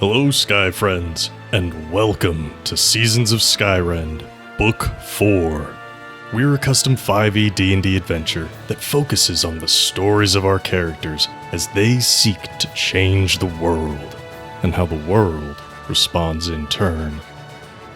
Hello, Sky Friends, and welcome to Seasons of Skyrend, Book 4. We're a custom 5e D&D adventure that focuses on the stories of our characters as they seek to change the world, and how the world responds in turn.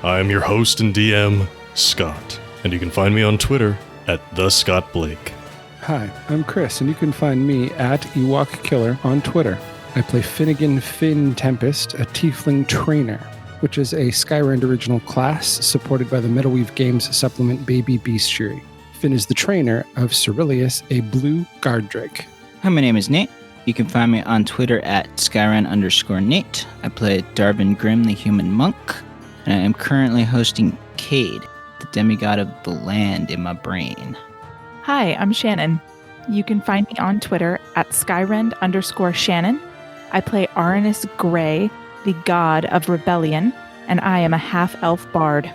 I am your host and DM, Scott, and you can find me on Twitter at @TheScottBlake. Hi, I'm Chris, and you can find me at EwokKiller on Twitter. I play Finnigan Finn Tempest, a Tiefling Trainer, which is a Skyrend original class supported by the Metalweave Games supplement Baby Bestiary. Finn is the trainer of Cerilius, a blue guard drake. Hi, my name is Nate. You can find me on Twitter at Skyrend_Nate. I play Darvin Grimm, the human monk, and I am currently hosting Cade, the demigod of the land in my brain. Hi, I'm Shannon. You can find me on Twitter at Skyrend_Shannon. I play Arannis Grey, the god of rebellion, and I am a half-elf bard.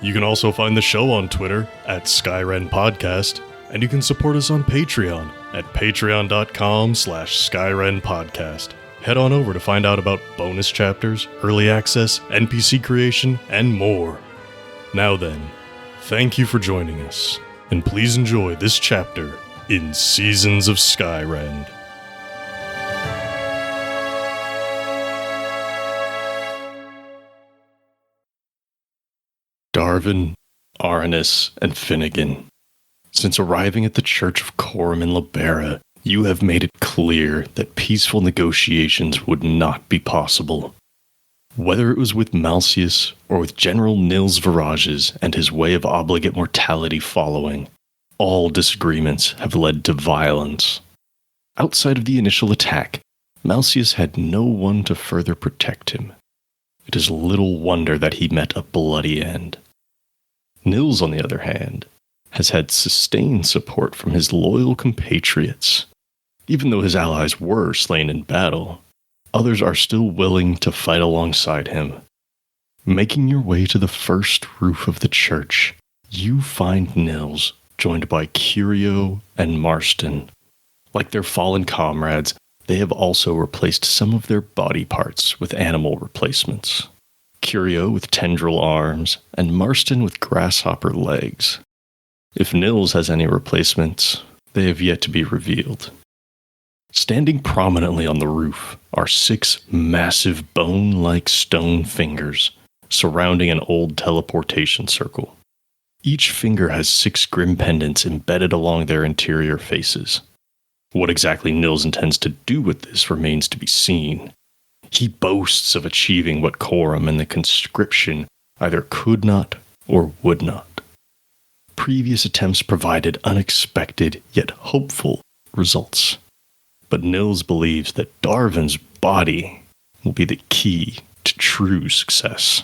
You can also find the show on Twitter at Skyrend Podcast, and you can support us on Patreon at patreon.com/Skyrend Podcast. Head on over to find out about bonus chapters, early access, NPC creation, and more. Now then, thank you for joining us, and please enjoy this chapter in Seasons of Skyrend. Darvin, Arannis, and Finnigan. Since arriving at the Church of Koram in Libera, you have made it clear that peaceful negotiations would not be possible. Whether it was with Malcius or with General Nils Verages and his Way of Obligate Mortality following, all disagreements have led to violence. Outside of the initial attack, Malcius had no one to further protect him. It is little wonder that he met a bloody end. Nils, on the other hand, has had sustained support from his loyal compatriots. Even though his allies were slain in battle, others are still willing to fight alongside him. Making your way to the first roof of the church, you find Nils joined by Curio and Marston. Like their fallen comrades, they have also replaced some of their body parts with animal replacements. Curio with tendril arms, and Marston with grasshopper legs. If Nils has any replacements, they have yet to be revealed. Standing prominently on the roof are 6 massive bone-like stone fingers surrounding an old teleportation circle. Each finger has 6 grim pendants embedded along their interior faces. What exactly Nils intends to do with this remains to be seen. He boasts of achieving what Koram and the conscription either could not or would not. Previous attempts provided unexpected yet hopeful results. But Nils believes that Darvin's body will be the key to true success.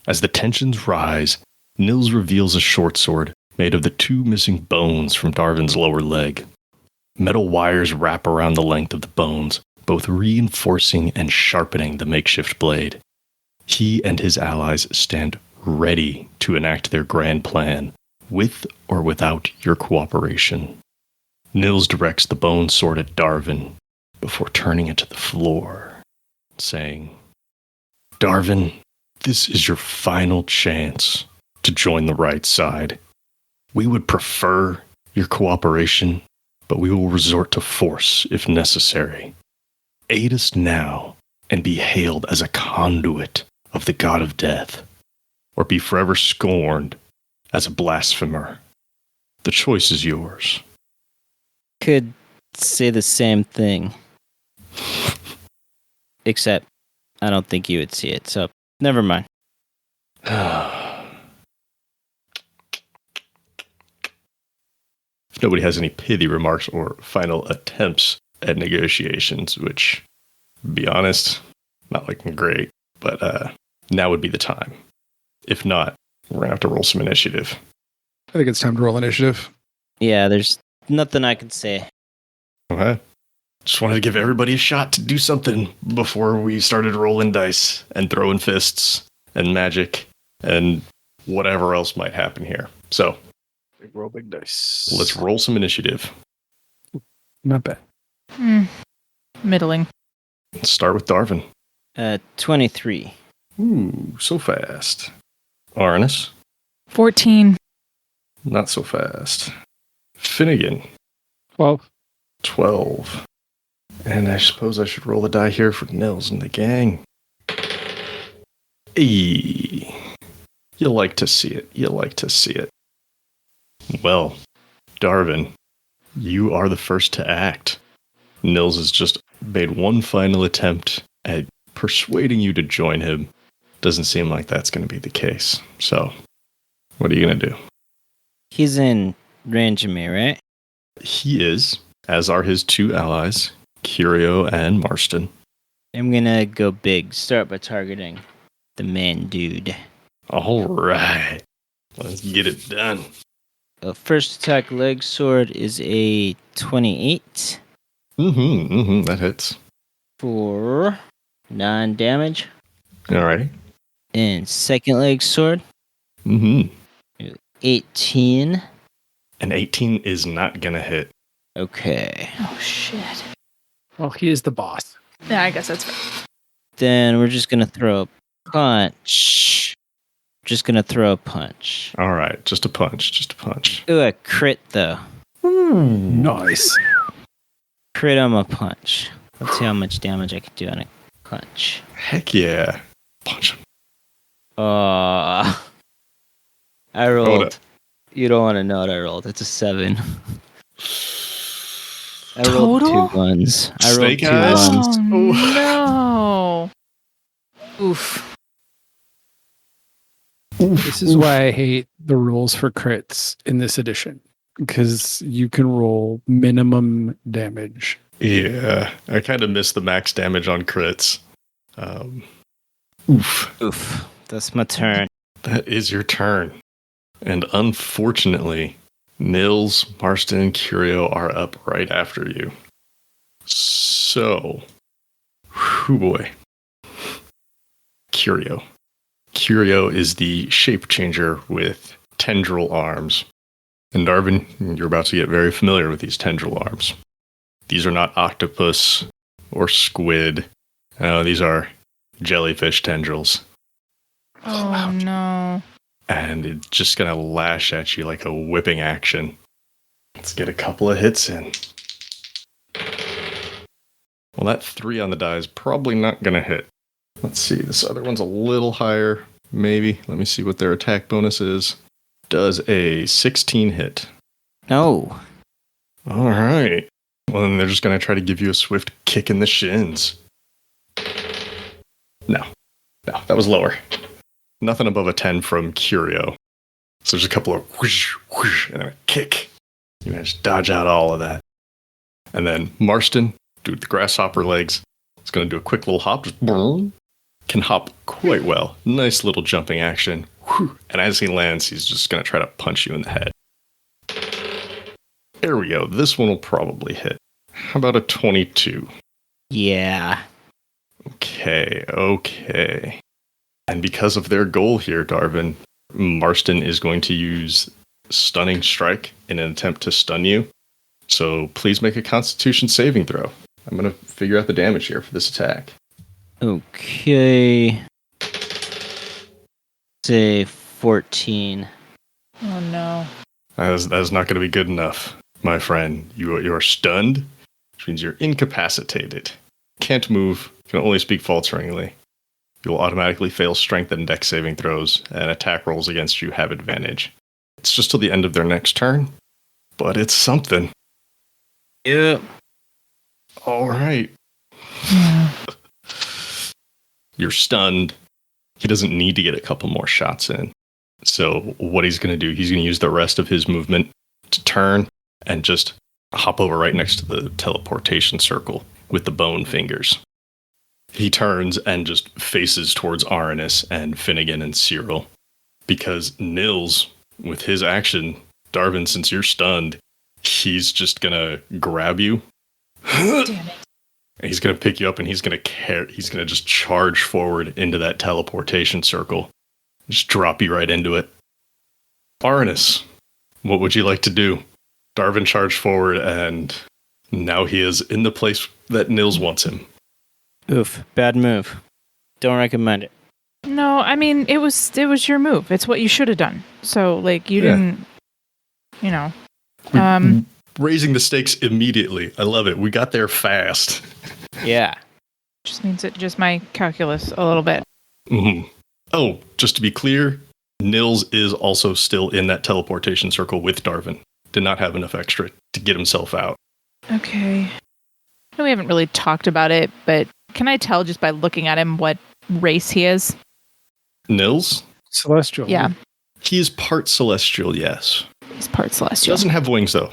As the tensions rise, Nils reveals a short sword made of the 2 missing bones from Darvin's lower leg. Metal wires wrap around the length of the bones, both reinforcing and sharpening the makeshift blade. He and his allies stand ready to enact their grand plan, with or without your cooperation. Nils directs the bone sword at Darvin before turning it to the floor, saying, "Darvin, this is your final chance to join the right side. We would prefer your cooperation, but we will resort to force if necessary. Aid us now and be hailed as a conduit of the god of death, or be forever scorned as a blasphemer. The choice is yours." Could say the same thing. Except, I don't think you would see it, so never mind. If nobody has any pithy remarks or final attempts at negotiations, which, to be honest, not looking great, but now would be the time. If not, we're going to have to roll some initiative. I think it's time to roll initiative. Yeah, there's nothing I can say. Okay. Just wanted to give everybody a shot to do something before we started rolling dice and throwing fists and magic and whatever else might happen here. So, Roll big dice. let's roll some initiative. Not bad. Middling. Let's start with Darvin. 23. Ooh, so fast. Arannis, 14. not so fast. Finnigan, 12. 12. And I suppose I should roll the die here for Nils and the gang. Eee. You like to see it. You like to see it. Well, Darvin, you are the first to act. Nils has just made one final attempt at persuading you to join him. Doesn't seem like that's going to be the case. So, what are you going to do? He's in range of me, right? He is, as are his two allies, Curio and Marston. I'm gonna go big. Start by targeting the main dude. All right. Let's get it done. First attack leg sword is a 28 That hits. for 9 damage. Alrighty. And second leg sword, 18. An 18 is not gonna hit. Okay. Oh, shit. Well, he is the boss. Yeah, I guess that's right. Then we're just gonna throw a punch. Just gonna throw a punch. Alright, just a punch. Ooh, a crit though. Nice. Crit on my punch. Let's see how much damage I can do on a punch. Heck yeah. Punch him. I rolled. You don't want to know what I rolled. It's a 7. I rolled Total? 2 ones. I rolled Snake 2 eyes? ones. Oh, no. Oof. This is why I hate the rules for crits in this edition. Because you can roll minimum damage. Yeah, I kind of miss the max damage on crits. Oof. That's my turn. That is your turn. And unfortunately, Nils, Marston, and Curio are up right after you. So, whew boy. Curio. Curio is the shape changer with tendril arms. And Darvin, you're about to get very familiar with these tendril arms. These are not octopus or squid. These are jellyfish tendrils. Oh, no. And it's just going to lash at you like a whipping action. Let's get a couple of hits in. Well, that 3 on the die is probably not going to hit. Let's see, this other one's a little higher, maybe. Let me see what their attack bonus is. Does a 16 hit. No. All right. Well, then they're just going to try to give you a swift kick in the shins. No, that was lower. Nothing above a 10 from Curio. So there's a couple of whoosh, whoosh, and then a kick. You manage to dodge out all of that. And then Marston, dude, the grasshopper legs, is going to do a quick little hop. Just boom. Can hop quite well. Nice little jumping action. And as he lands, he's just going to try to punch you in the head. There we go. This one will probably hit. How about a 22? Yeah. Okay. And because of their goal here, Darvin, Marston is going to use Stunning Strike in an attempt to stun you. So please make a Constitution saving throw. I'm going to figure out the damage here for this attack. Okay. Say 14. Oh, no. That is not going to be good enough, my friend. You are stunned, which means you're incapacitated. Can't move, can only speak falteringly. You'll automatically fail strength and dex saving throws, and attack rolls against you have advantage. It's just till the end of their next turn, but it's something. Yep. All right. Yeah. You're stunned. He doesn't need to get a couple more shots in. So what he's going to do, he's going to use the rest of his movement to turn and just hop over right next to the teleportation circle with the bone fingers. He turns and just faces towards Arannis and Finnigan and Cyril. Because Nils, with his action, Darvin, since you're stunned, he's just going to grab you. Damn it. And he's going to pick you up and he's going to just charge forward into that teleportation circle. Just drop you right into it. Arannis, what would you like to do? Darvin charged forward and now he is in the place that Nils wants him. Oof. Bad move. Don't recommend it. No, I mean, it was your move. It's what you should have done. So, like, you didn't, you know. Raising the stakes immediately. I love it. We got there fast. Yeah. Just means it just my calculus a little bit. Mm-hmm. Oh, just to be clear, Nils is also still in that teleportation circle with Darvin. Did not have enough extra to get himself out. Okay. No, we haven't really talked about it, but can I tell just by looking at him what race he is? Nils? Celestial. Yeah. He is part celestial, yes. He's part He celestial. doesn't have wings, though,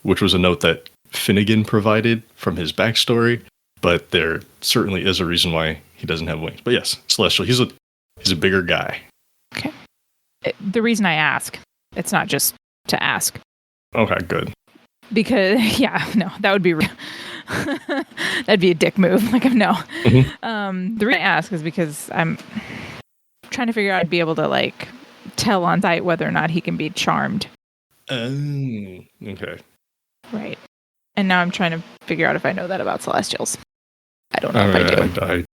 which was a note that Finnigan provided from his backstory, but there certainly is a reason why he doesn't have wings. But yes, celestial. He's a bigger guy. Okay. The reason I ask, it's not just to ask. Okay, good. Because, yeah, no, that would be that'd be a dick move. Like, no. Mm-hmm. The reason I ask is because I'm trying to figure out I'd be able to, like, tell on sight whether or not he can be charmed. Okay. Right. And now I'm trying to figure out if I know that about Celestials. I don't know if I do.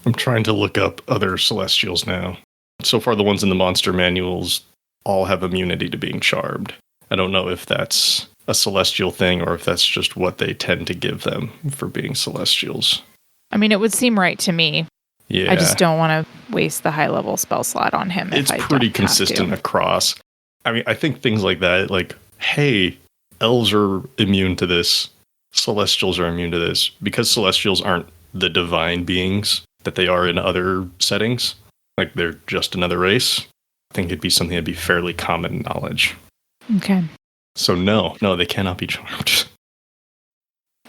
I'm trying to look up other celestials now. So far, the ones in the monster manuals all have immunity to being charmed. I don't know if that's a celestial thing or if that's just what they tend to give them for being celestials. I mean, it would seem right to me. Yeah. I just don't want to waste the high-level spell slot on him. It's pretty consistent across. I mean, I think things like that, like, hey, elves are immune to this, celestials are immune to this, because celestials aren't the divine beings that they are in other settings. Like, they're just another race. I think it'd be something that'd be fairly common knowledge. Okay. So no, they cannot be charmed.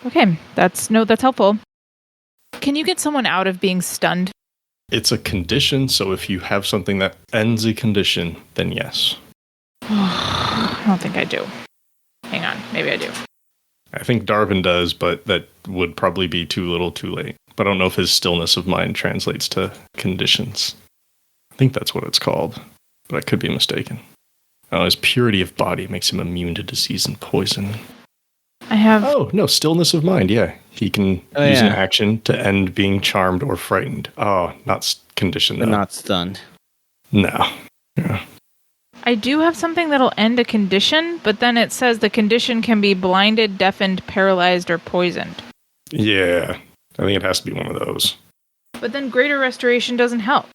Okay, that's helpful. Can you get someone out of being stunned? It's a condition, so if you have something that ends a condition, then yes. I don't think I do. Hang on, maybe I do. I think Darvin does, but that would probably be too little too late. But I don't know if his stillness of mind translates to conditions. I think that's what it's called, but I could be mistaken. Oh, his purity of body makes him immune to disease and poison. I have... Oh, no, stillness of mind, yeah. He can use an action to end being charmed or frightened. Oh, not conditioned. But not stunned. No. Yeah. I do have something that'll end a condition, but then it says the condition can be blinded, deafened, paralyzed, or poisoned. Yeah, I think it has to be one of those. But then greater restoration doesn't help.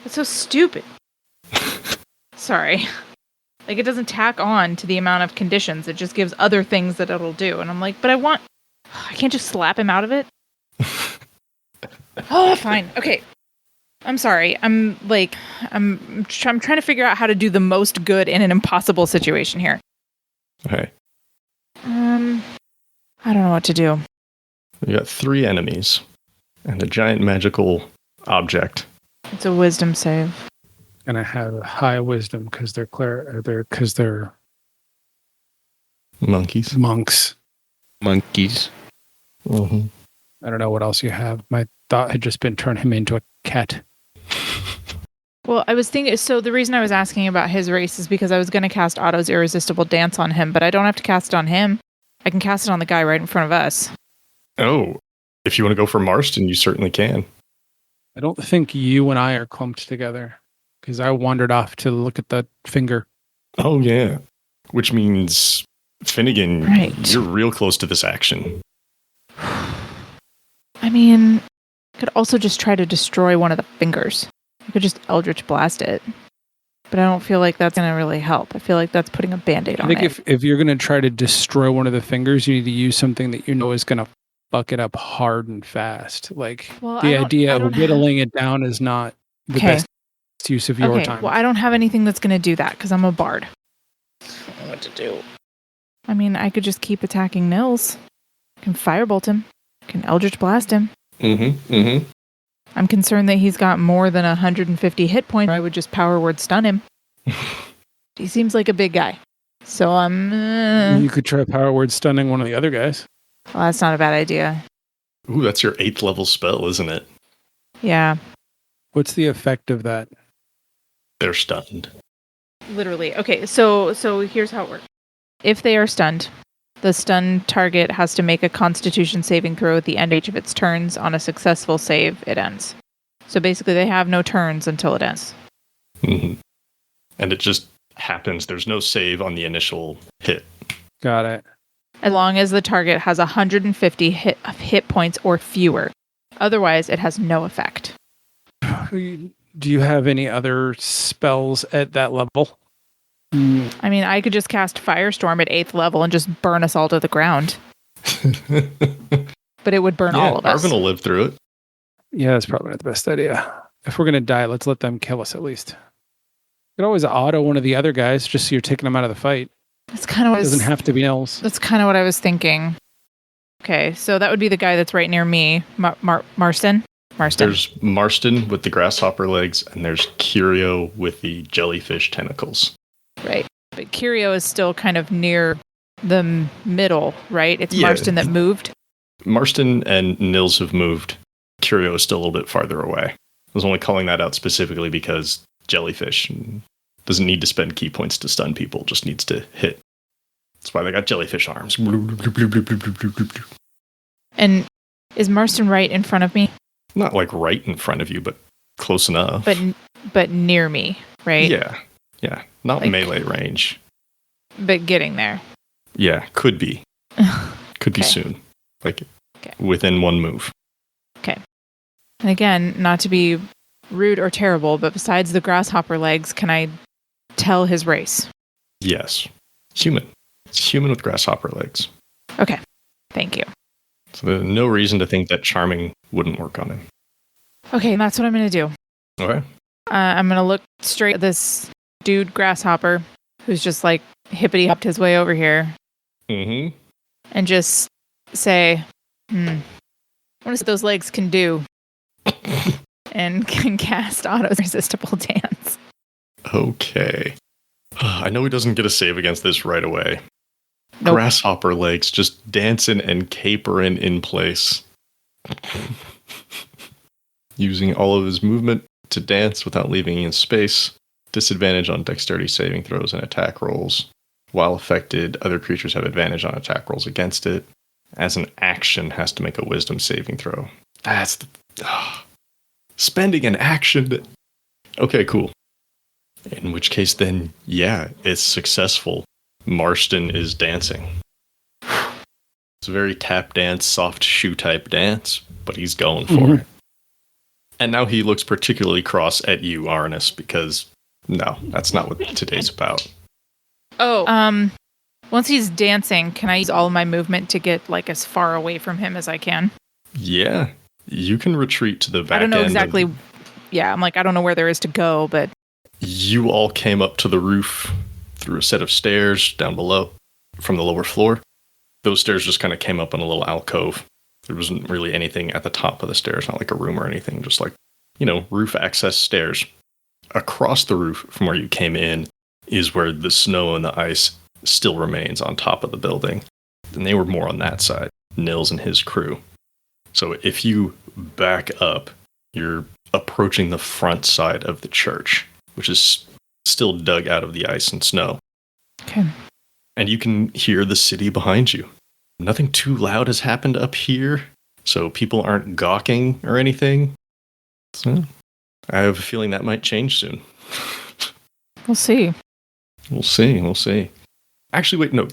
That's so stupid. Sorry. Like, it doesn't tack on to the amount of conditions. It just gives other things that it'll do. And I'm like, but I can't just slap him out of it? Oh, fine. Okay. I'm sorry. I'm trying to figure out how to do the most good in an impossible situation here. Okay. I don't know what to do. We got 3 enemies and a giant magical object. It's a wisdom save. And I have high wisdom because they're Monkeys. monks. Monkeys. Mm-hmm. I don't know what else you have. My thought had just been turn him into a cat. Well, I was thinking, so the reason I was asking about his race is because I was going to cast Otto's Irresistible Dance on him, but I don't have to cast it on him. I can cast it on the guy right in front of us. Oh, if you want to go for Marston, you certainly can. I don't think you and I are clumped together because I wandered off to look at the finger. Oh, yeah. Which means, Finnigan, Right. You're real close to this action. I mean, I could also just try to destroy one of the fingers. I could just Eldritch Blast it. But I don't feel like that's going to really help. I feel like that's putting a Band-Aid on it. I think if you're going to try to destroy one of the fingers, you need to use something that you know is going to fuck it up hard and fast. Like, the idea of whittling it down is not the best use of your time. Well, I don't have anything that's going to do that because I'm a bard. I don't know what to do. I mean, I could just keep attacking Nils. I can Firebolt him. I can Eldritch Blast him. Mm-hmm. I'm concerned that he's got more than 150 hit points. I would just Power Word Stun him. He seems like a big guy. So You could try Power Word Stunning one of the other guys. Well, that's not a bad idea. Ooh, that's your 8th level spell, isn't it? Yeah. What's the effect of that? They're stunned. Literally. Okay, so here's how it works. If they are stunned, the stunned target has to make a Constitution saving throw at the end of each of its turns. On a successful save, it ends. So basically they have no turns until it ends. Mm-hmm. And it just happens. There's no save on the initial hit. Got it. As long as the target has 150 hit points or fewer. Otherwise, it has no effect. Do you have any other spells at that level? I mean, I could just cast Firestorm at 8th level and just burn us all to the ground. But it would burn all of us. Darvin will live through it. Yeah, that's probably not the best idea. If we're going to die, let's let them kill us at least. You could always auto one of the other guys just so you're taking them out of the fight. That's kind of what It doesn't have to be Nils. That's kind of what I was thinking. Okay, so that would be the guy that's right near me, Marston. There's Marston with the grasshopper legs, and there's Curio with the jellyfish tentacles. Right. But Curio is still kind of near the middle, right? It's Marston that moved. Marston and Nils have moved. Curio is still a little bit farther away. I was only calling that out specifically because jellyfish doesn't need to spend key points to stun people, just needs to hit. That's why they got jellyfish arms. And is Marston right in front of me? Not like right in front of you, but close enough. But near me, right? Yeah. Not like, melee range. But getting there. Yeah, could be. Could be soon. Like within one move. Okay. And again, not to be rude or terrible, but besides the grasshopper legs, can I tell his race? Yes. Human. It's human with grasshopper legs. Okay. Thank you. So there's no reason to think that charming wouldn't work on him. Okay, that's what I'm going to do. Okay. I'm going to look straight at this dude grasshopper who's just like hippity hopped his way over here. Mm-hmm. And just say, I wonder what those legs can do. And can cast auto-resistible dance. Okay. I know he doesn't get a save against this right away. Nope. Grasshopper legs just dancing and capering in place. Using all of his movement to dance without leaving in space. Disadvantage on dexterity saving throws and attack rolls. While affected, other creatures have advantage on attack rolls against it. As an action, has to make a wisdom saving throw. That's the... spending an action. Okay, cool. In which case then, yeah, it's successful. Marston is dancing. It's a very tap dance, soft shoe type dance, but he's going for it. And now he looks particularly cross at you, Arannis, because no, that's not what today's about. Oh, once he's dancing, can I use all of my movement to get like as far away from him as I can? Yeah, you can retreat to the back end. I don't know exactly. I'm like, I don't know where there is to go, but you all came up to the roof through a set of stairs down below from the lower floor. Those stairs just kind of came up in a little alcove. There wasn't really anything at the top of the stairs, not like a room or anything, just like, roof access stairs. Across the roof from where you came in is where the snow and the ice still remains on top of the building. And they were more on that side, Nils and his crew. So if you back up, you're approaching the front side of the church, which is still dug out of the ice and snow. Okay. And you can hear the city behind you. Nothing too loud has happened up here, so people aren't gawking or anything. So I have a feeling that might change soon. We'll see. We'll see. Actually, wait, no.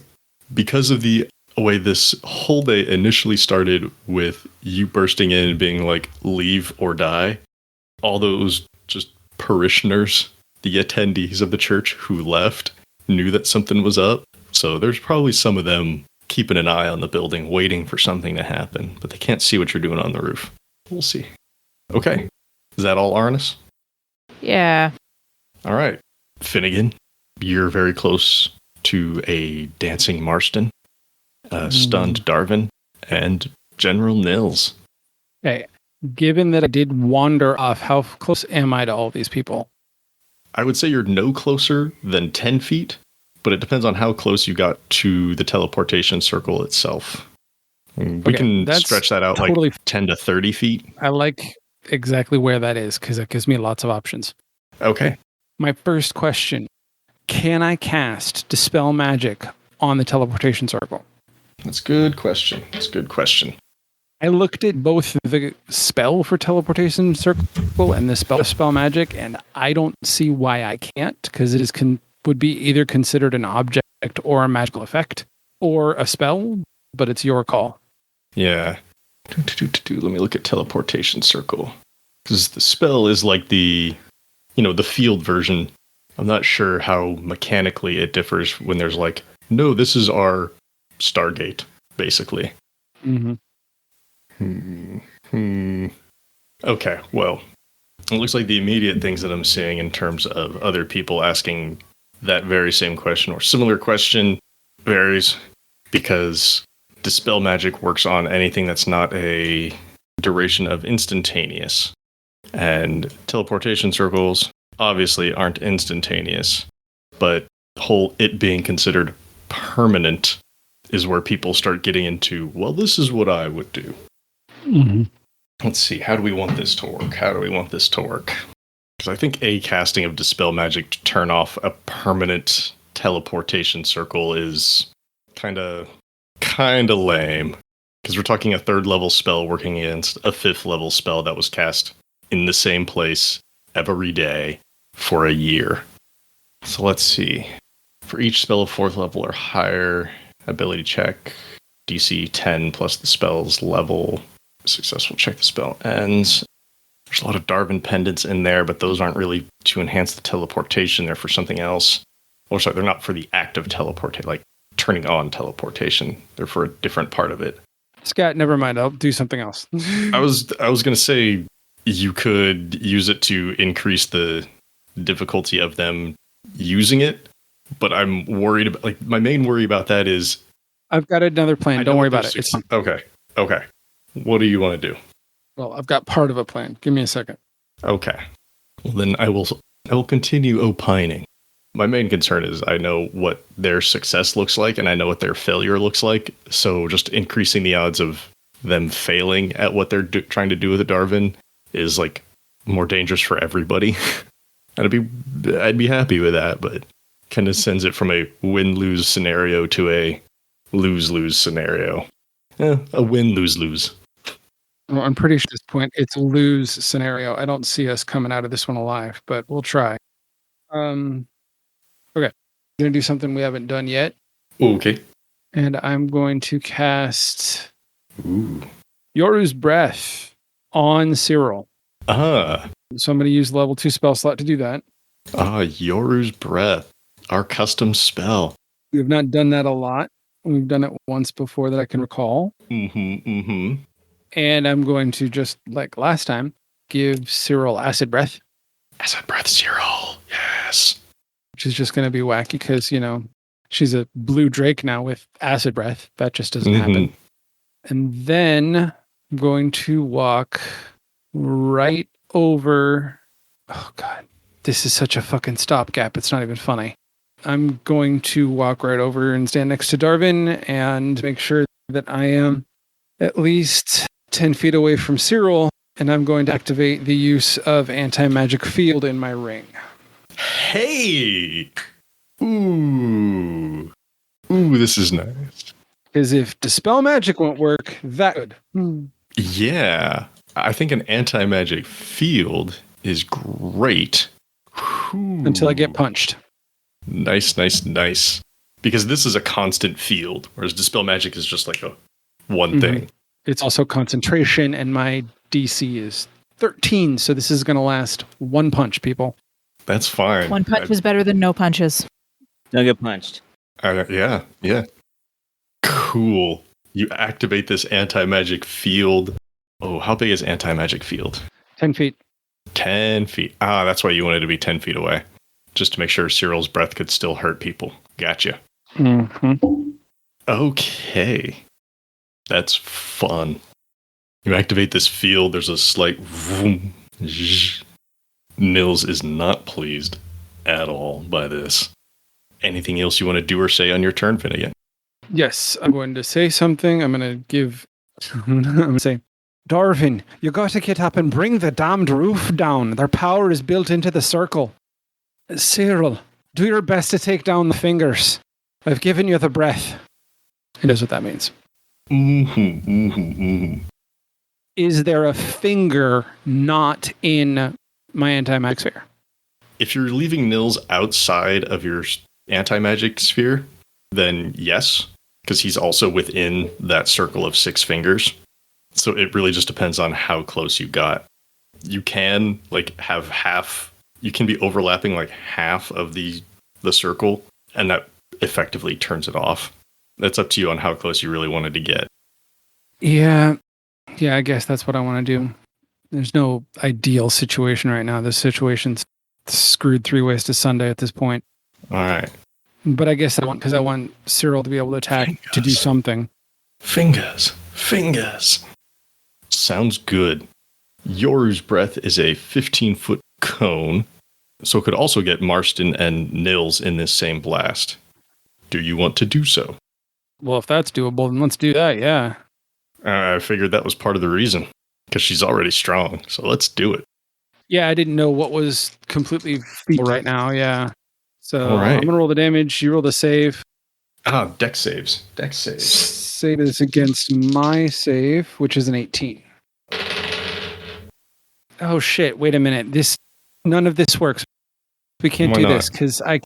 Because of the way this whole day initially started with you bursting in and being like, leave or die, all those just parishioners, the attendees of the church who left, knew that something was up. So there's probably some of them keeping an eye on the building, waiting for something to happen, but they can't see what you're doing on the roof. We'll see. Okay. Is that all, Arannis? Yeah. All right. Finnigan, you're very close to a dancing Marston, stunned Darvin, and General Nils. Okay. Given that I did wander off, how close am I to all these people? I would say you're no closer than 10 feet, but it depends on how close you got to the teleportation circle itself. We can stretch that out totally like 10 to 30 feet. I like exactly where that is because it gives me lots of options. Okay. My first question, can I cast Dispel Magic on the teleportation circle? That's a good question. I looked at both the spell for teleportation circle and the spell magic, and I don't see why I can't, because it is would be either considered an object or a magical effect or a spell, but it's your call. Yeah. Let me look at teleportation circle. Because the spell is like the field version. I'm not sure how mechanically it differs when there's like, no, this is our Stargate, basically. Mm-hmm. Okay, well, it looks like the immediate things that I'm seeing in terms of other people asking that very same question or similar question varies, because Dispel Magic works on anything that's not a duration of instantaneous. And teleportation circles obviously aren't instantaneous, but the whole it being considered permanent is where people start getting into, well, this is what I would do. Mm-hmm. Let's see, how do we want this to work? Because I think a casting of Dispel Magic to turn off a permanent teleportation circle is kind of lame. Because we're talking a 3rd level spell working against a 5th level spell that was cast in the same place every day for a year. So let's see. For each spell of 4th level or higher, ability check, DC 10 plus the spell's level. Successful check the spell ends. There's a lot of Darvin pendants in there, but those aren't really to enhance the teleportation. They're for something else. Or sorry, they're not for the act of teleportation, like turning on teleportation. They're for a different part of it. Scott, never mind. I'll do something else. I was going to say you could use it to increase the difficulty of them using it, but I'm worried about, like, my main worry about that is I've got another plan. Don't worry about it. It's fine. Okay. What do you want to do? Well, I've got part of a plan. Give me a second. Okay. Well, then I will continue opining. My main concern is I know what their success looks like and I know what their failure looks like. So just increasing the odds of them failing at what they're trying to do with a Darvin is like more dangerous for everybody. I'd be happy with that, but kind of sends it from a win-lose scenario to a lose-lose scenario. A win-lose-lose. Well, I'm pretty sure at this point it's a lose scenario. I don't see us coming out of this one alive, but we'll try. Okay. I'm going to do something we haven't done yet. Okay. And I'm going to cast Yoru's Breath on Cyril. So I'm going to use level 2 spell slot to do that. Yoru's Breath, our custom spell. We have not done that a lot. We've done it once before that I can recall. Mm-hmm. And I'm going to, just like last time, give Cyril Acid Breath. Acid Breath, Cyril. Yes. Which is just going to be wacky because, she's a blue Drake now with Acid Breath. That just doesn't happen. And then I'm going to walk right over. Oh, God. This is such a fucking stopgap. It's not even funny. I'm going to walk right over and stand next to Darvin and make sure that I am at least 10 feet away from Cyril, and I'm going to activate the use of anti-magic field in my ring. Hey! Ooh, this is nice. Because if Dispel Magic won't work, that would. Yeah, I think an anti-magic field is great. Until I get punched. Nice. Because this is a constant field, whereas Dispel Magic is just like a one thing. It's also concentration, and my DC is 13, so this is going to last one punch, people. That's fine. One punch is better than no punches. Don't get punched. Yeah. Cool. You activate this anti-magic field. Oh, how big is anti-magic field? 10 feet. 10 feet. That's why you wanted to be 10 feet away. Just to make sure Cyril's breath could still hurt people. Gotcha. Okay. That's fun. You activate this field, there's a slight vroom. Nils is not pleased at all by this. Anything else you want to do or say on your turn, Finnigan? Yes, I'm going to say something. I'm going to say, Darvin, you got to get up and bring the damned roof down. Their power is built into the circle. Cyril, do your best to take down the fingers. I've given you the breath. He knows what that means. is there a finger not in my anti-magic sphere? If you're leaving Nils outside of your anti-magic sphere, then yes, because he's also within that circle of 6 fingers. So it really just depends on how close you got. You can have half, you can be overlapping like half of the circle, and that effectively turns it off. That's up to you on how close you really wanted to get. Yeah, I guess that's what I want to do. There's no ideal situation right now. This situation's screwed 3 ways to Sunday at this point. All right. But I guess I want Cyril to be able to attack to do something. Fingers. Sounds good. Yoru's breath is a 15-foot cone, so it could also get Marston and Nils in this same blast. Do you want to do so? Well, if that's doable, then let's do that, yeah. I figured that was part of the reason, because she's already strong, so let's do it. Yeah, I didn't know what was completely feasible right now, yeah. So All right. I'm going to roll the damage, you roll the save. Dex saves. Save is against my save, which is an 18. Oh shit, wait a minute. None of this works. We can't do this because I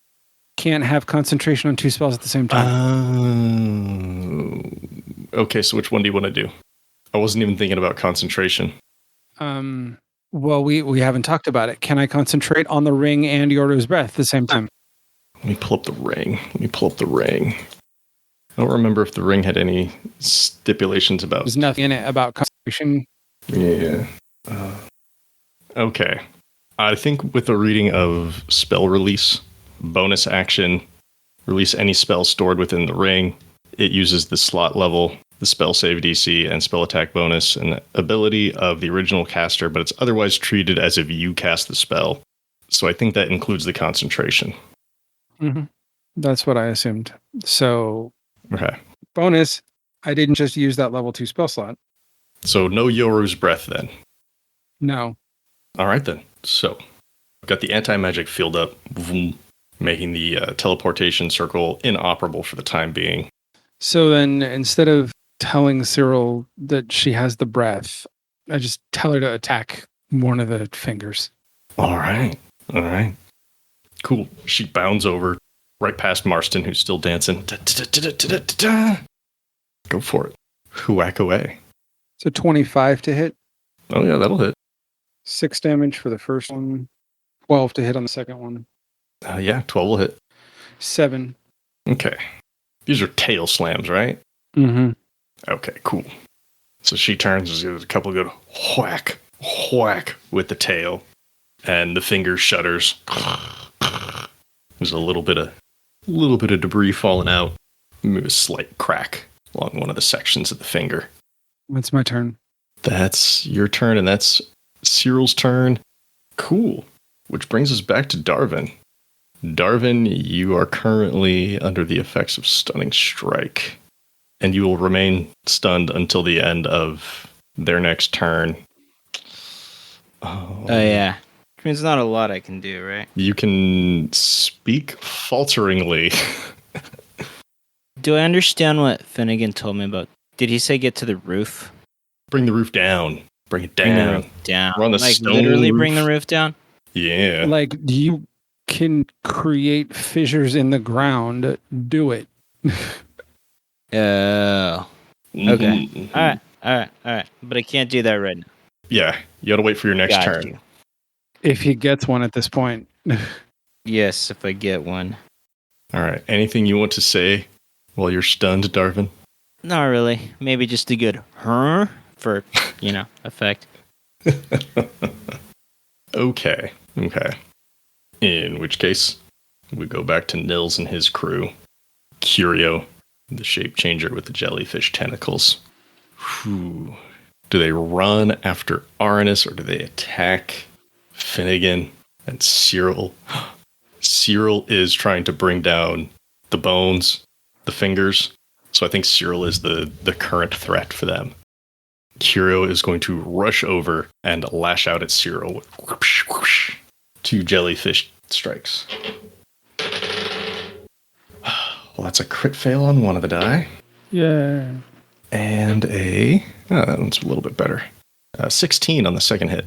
can't have concentration on 2 spells at the same time. Okay, so which one do you want to do? I wasn't even thinking about concentration. Well, we haven't talked about it. Can I concentrate on the ring and Yoru's breath at the same time? Let me pull up the ring. I don't remember if the ring had any stipulations about... There's nothing in it about concentration. Yeah. Okay. I think with a reading of spell release, bonus action, release any spell stored within the ring. It uses the slot level, the spell save DC, and spell attack bonus, and the ability of the original caster, but it's otherwise treated as if you cast the spell. So I think that includes the concentration. Mm-hmm. That's what I assumed. So, Okay. Bonus, I didn't just use that level 2 spell slot. So no Yoru's breath then. No. All right then. So I've got the anti-magic field up, making the teleportation circle inoperable for the time being. So then instead of telling Cyril that she has the breath, I just tell her to attack one of the fingers. All right. Cool. She bounds over right past Marston, who's still dancing. Go for it. Whack away. So 25 to hit. Oh yeah, that'll hit. 6 damage for the first one. 12 to hit on the second one. Yeah, 12 will hit. 7. Okay. These are tail slams, right? Mm-hmm. Okay, cool. So she turns and gives a couple of good whack with the tail, and the finger shudders. There's a little bit of debris falling out. Maybe a slight crack along one of the sections of the finger. That's my turn. That's your turn, and that's Cyril's turn. Cool. Which brings us back to Darvin. Darvin, you are currently under the effects of Stunning Strike, and you will remain stunned until the end of their next turn. Oh, yeah. I mean, it's not a lot I can do, right? You can speak falteringly. Do I understand what Finnigan told me about? Did he say get to the roof? Bring the roof down. Bring it down. Down. We're on the like stone literally roof. bring the roof down? Yeah. Like, you can create fissures in the ground. Do it. Oh. Okay. Mm-hmm. All right. But I can't do that right now. Yeah. You gotta wait for your next Got turn. you. If he gets one at this point. Yes, if I get one. All right. Anything you want to say while you're stunned, Darvin? Not really. Maybe just a good for, effect. Okay. In which case, we go back to Nils and his crew. Curio, the shape changer with the jellyfish tentacles. Whew. Do they run after Arannis, or do they attack Finnigan and Cyril? Cyril is trying to bring down the bones, the fingers. So I think Cyril is the current threat for them. Curio is going to rush over and lash out at Cyril with whoosh, whoosh, 2 jellyfish strikes. Well, that's a crit fail on one of the die. Yeah. And that one's a little bit better. 16 on the second hit.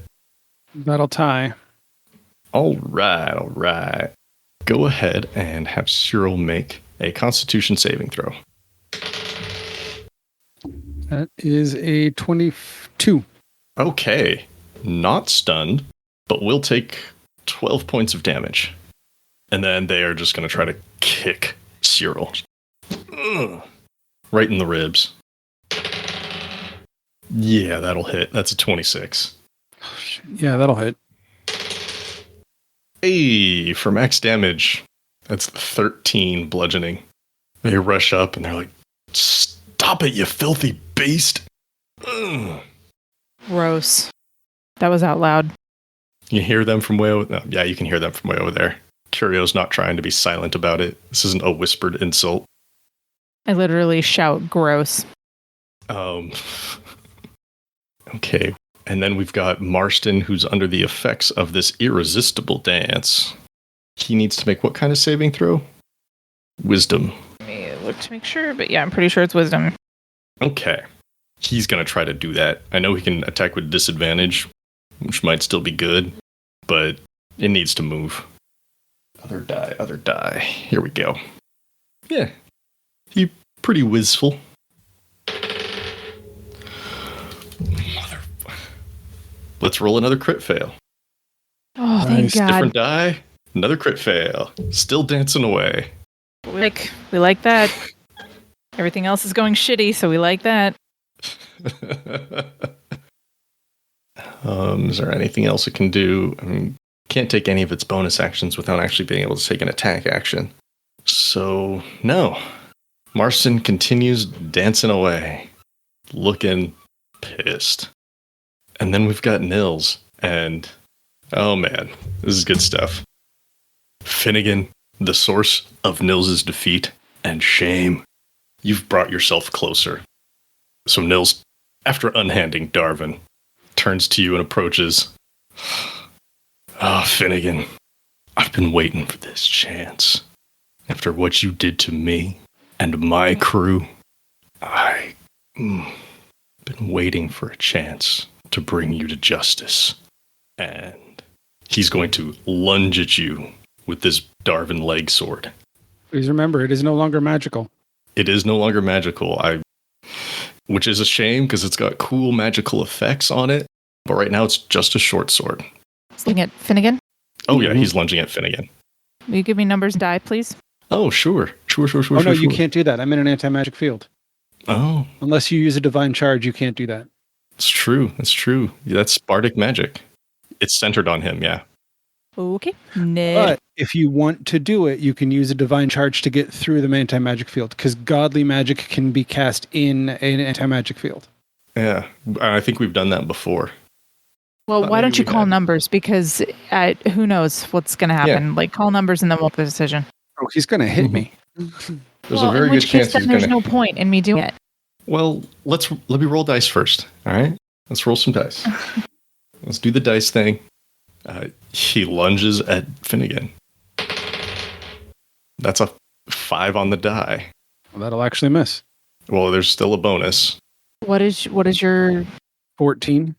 That'll tie. All right. Go ahead and have Cyril make a Constitution saving throw. That is a 22. Okay. Not stunned, but will take 12 points of damage. And then they are just going to try to kick Cyril. Ugh. Right in the ribs. Yeah, that'll hit. That's a 26. Yeah, that'll hit. Hey, for max damage, that's 13 bludgeoning. They rush up and they're like, "Stop it, you filthy beast!" Ugh. Gross. That was out loud. You hear them from way over. No, yeah, you can hear them from way over there. Curio's not trying to be silent about it. This isn't a whispered insult. I literally shout gross. Okay. And then we've got Marston, who's under the effects of this irresistible dance. He needs to make what kind of saving throw? Wisdom. Let me look to make sure, but yeah, I'm pretty sure it's wisdom. Okay. He's going to try to do that. I know he can attack with disadvantage, which might still be good, but it needs to move. Other die. Here we go. Yeah. He pretty whizful. Let's roll another crit fail. Oh, thank God. Different die. Another crit fail. Still dancing away. We like that. Everything else is going shitty, so we like that. Is there anything else it can do? I mean, can't take any of its bonus actions without actually being able to take an attack action. So, no. Marston continues dancing away, looking pissed. And then we've got Nils, and oh man, this is good stuff. Finnigan, the source of Nils's defeat and shame. You've brought yourself closer. So Nils, after unhanding Darvin, turns to you and approaches. Ah, Finnigan, I've been waiting for this chance. After what you did to me and my crew, I've been waiting for a chance to bring you to justice. And he's going to lunge at you with this Darvin leg sword. Please remember, it is no longer magical. It is no longer magical, which is a shame because it's got cool magical effects on it. But right now it's just a short sword. He's looking at Finnigan. Oh yeah, he's lunging at Finnigan. Will you give me numbers and die, please? Oh, sure. Oh, no, you can't do that. I'm in an anti-magic field. Oh. Unless you use a divine charge, you can't do that. It's true. That's true. That's bardic magic. It's centered on him, yeah. Okay. But if you want to do it, you can use a divine charge to get through the anti-magic field, because godly magic can be cast in an anti-magic field. Yeah, I think we've done that before. Well, why don't you call numbers? Because who knows what's going to happen. Yeah. Call numbers and then we'll make the decision. Oh, he's going to hit me. There's a very good chance he's going to... There's no point in me doing it. Well, let me roll dice first, all right? Let's roll some dice. Let's do the dice thing. He lunges at Finnigan. That's a 5 on the die. Well, that'll actually miss. Well, there's still a bonus. What is your 14?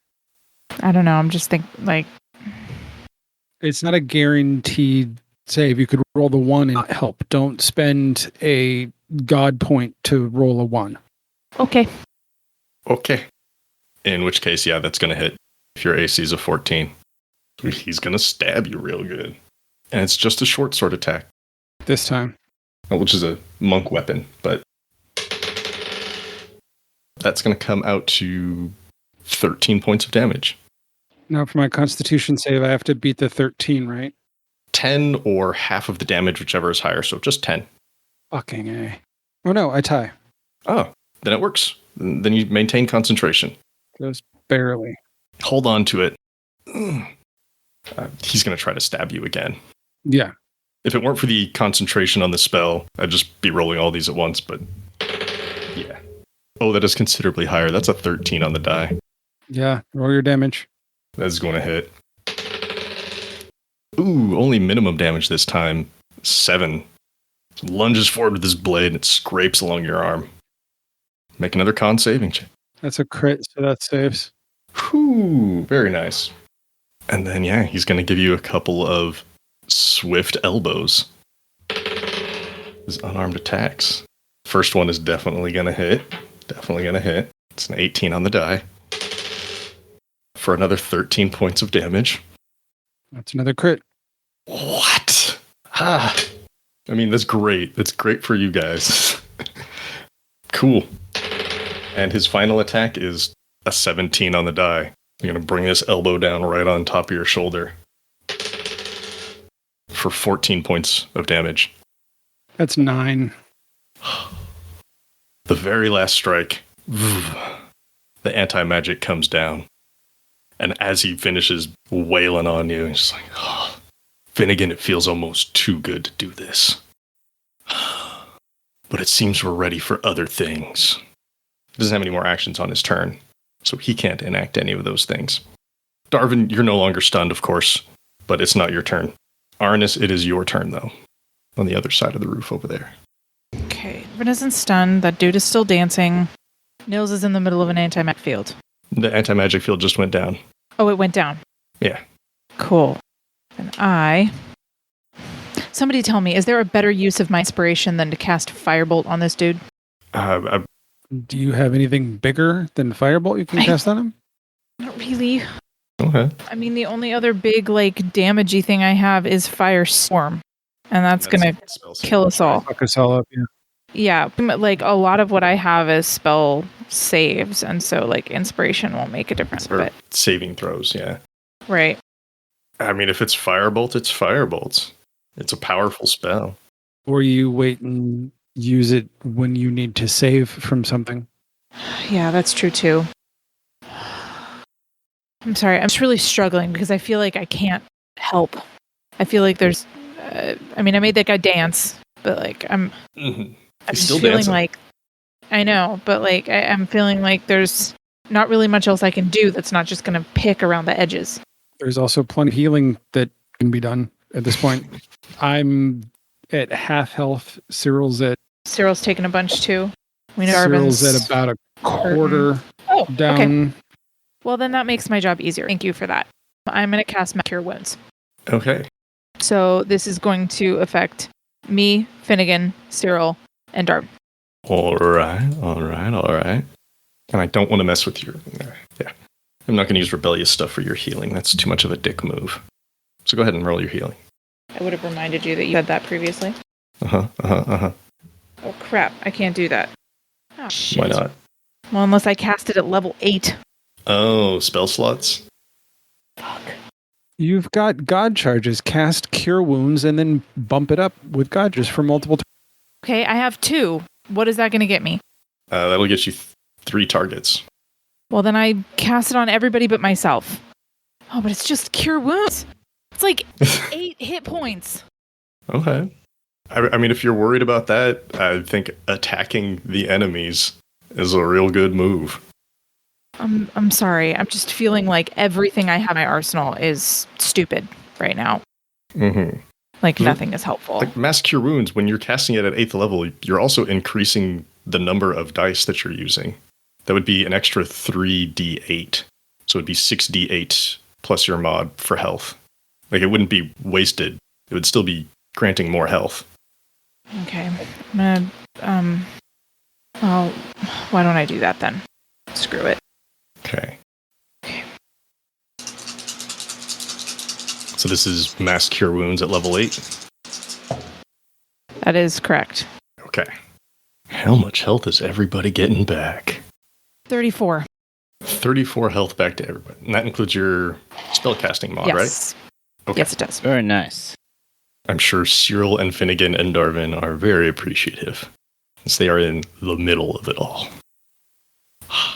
I don't know. I'm just thinking it's not a guaranteed save. You could roll the 1 and not help. Don't spend a god point to roll a 1. Okay. In which case, yeah, that's going to hit. If your AC is a 14, he's going to stab you real good. And it's just a short sword attack. This time. Which is a monk weapon, but that's going to come out to 13 points of damage. Now for my constitution save, I have to beat the 13, right? 10 or half of the damage, whichever is higher, so just 10. Fucking A. Oh no, I tie. Oh, then it works. Then you maintain concentration. Just barely. Hold on to it. He's going to try to stab you again. Yeah. If it weren't for the concentration on the spell, I'd just be rolling all these at once, but yeah. Oh, that is considerably higher. That's a 13 on the die. Yeah, roll your damage. That's going to hit. Ooh, only minimum damage this time. 7. Lunges forward with his blade and it scrapes along your arm. Make another con saving check. That's a crit, so that saves. Whew, very nice. And then, yeah, he's going to give you a couple of swift elbows. His unarmed attacks. First one is definitely going to hit. Definitely going to hit. It's an 18 on the die. For another 13 points of damage. That's another crit. What? I mean, that's great. That's great for you guys. Cool. And his final attack is a 17 on the die. You're going to bring this elbow down right on top of your shoulder. For 14 points of damage. That's 9. The very last strike. The anti-magic comes down. And as he finishes wailing on you, he's just like, oh, Finnigan, it feels almost too good to do this. But it seems we're ready for other things. He doesn't have any more actions on his turn, so he can't enact any of those things. Darvin, you're no longer stunned, of course, but it's not your turn. Arannis, it is your turn, though, on the other side of the roof over there. Okay, Darvin isn't stunned. That dude is still dancing. Nils is in the middle of an anti-mag field. The anti-magic field just went down. Oh, it went down. Yeah. Cool. And somebody tell me, is there a better use of my inspiration than to cast Firebolt on this dude? Do you have anything bigger than Firebolt you can cast on him? Not really. Okay. I mean, the only other big, damagey thing I have is Firestorm. And that's going to kill us all. Fuck us all up, yeah. Yeah, a lot of what I have is spell saves, and so, inspiration won't make a difference. Or saving throws, yeah. Right. I mean, if it's Firebolt, it's Firebolt. It's a powerful spell. Or you wait and use it when you need to save from something. Yeah, that's true, too. I'm sorry, I'm just really struggling because I feel like I can't help. I feel like there's... I made that guy dance, but, I'm... Mm-hmm. I'm just feeling dancing. I know, but I'm feeling like there's not really much else I can do that's not just going to pick around the edges. There's also plenty of healing that can be done at this point. I'm at half health. Cyril's taking a bunch too. We know Cyril's at about a quarter down. Okay. Well, then that makes my job easier. Thank you for that. I'm going to cast Cure Wounds. Okay. So this is going to affect me, Finnigan, Cyril, and Darvin. All right. And I don't want to mess with your... Yeah. I'm not going to use rebellious stuff for your healing. That's too much of a dick move. So go ahead and roll your healing. I would have reminded you that you said that previously. Oh, crap. I can't do that. Oh, shit. Why not? Well, unless I cast it at level 8. Oh, spell slots? Fuck. You've got God charges. Cast Cure Wounds and then bump it up with God charges for multiple turns. Okay, I have 2. What is that going to get me? That'll get you 3 targets. Well, then I cast it on everybody but myself. Oh, but it's just Cure Wounds. It's 8 hit points. Okay. I mean, if you're worried about that, I think attacking the enemies is a real good move. I'm sorry. I'm just feeling like everything I have in my arsenal is stupid right now. Mm-hmm. Nothing is helpful. Mass Cure Wounds, when you're casting it at 8th level, you're also increasing the number of dice that you're using. That would be an extra 3d8. So it'd be 6d8 plus your mod for health. It wouldn't be wasted. It would still be granting more health. Okay. I'm gonna, well, why don't I do that then? Screw it. Okay. So this is Mass Cure Wounds at level 8? That is correct. Okay. How much health is everybody getting back? 34. 34 health back to everybody. And that includes your spellcasting mod, yes. Right? Okay. Yes, it does. Very nice. I'm sure Cyril and Finnigan and Darvin are very appreciative, since they are in the middle of it all.